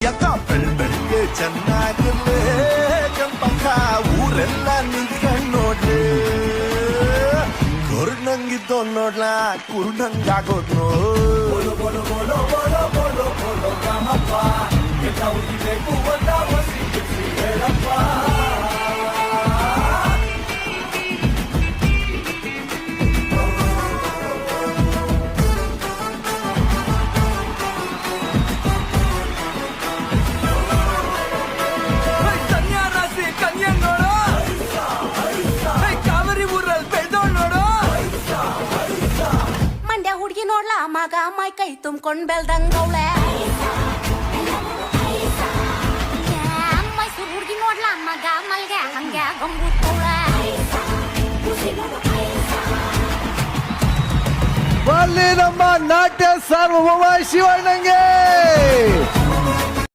ಯಾಕ ಬೆಳ್ಬೆಳ್ಗೆ ಚೆನ್ನಾಗಿರ್ಲೆ ಚಂಪಕ ಊರೆಲ್ಲ ನಿಂತ್ಕೊಂಡ್ ನೋಡ್ಲೆ ಕುರುಡಂಗಿದ್ದೋ ನೋಡ್ಲಾ ಕುರುಡಂಗಾಗೋದ್ ಹುಡುಗಿ ನೋಡ್ಲಾ ಮಗ ಮೈ ಕೈ ತುಂಬ್ಕೊಂಡ್ ಬೆಳ್ದಂಗವಳೆ ಮೈಸೂರು ಹುಡುಗಿ ನೋಡ್ಲಾ ಮಗ ಮಲ್ಗೆ ಹಂಗೆ ಗಂಬೂತವಳೆ ಬಲ್ಲಿ ನಮ್ಮ ನಾಟ್ಯ ಸಾರ್ವಭೌಮ ಶಿವಣ್ಣಂಗೆ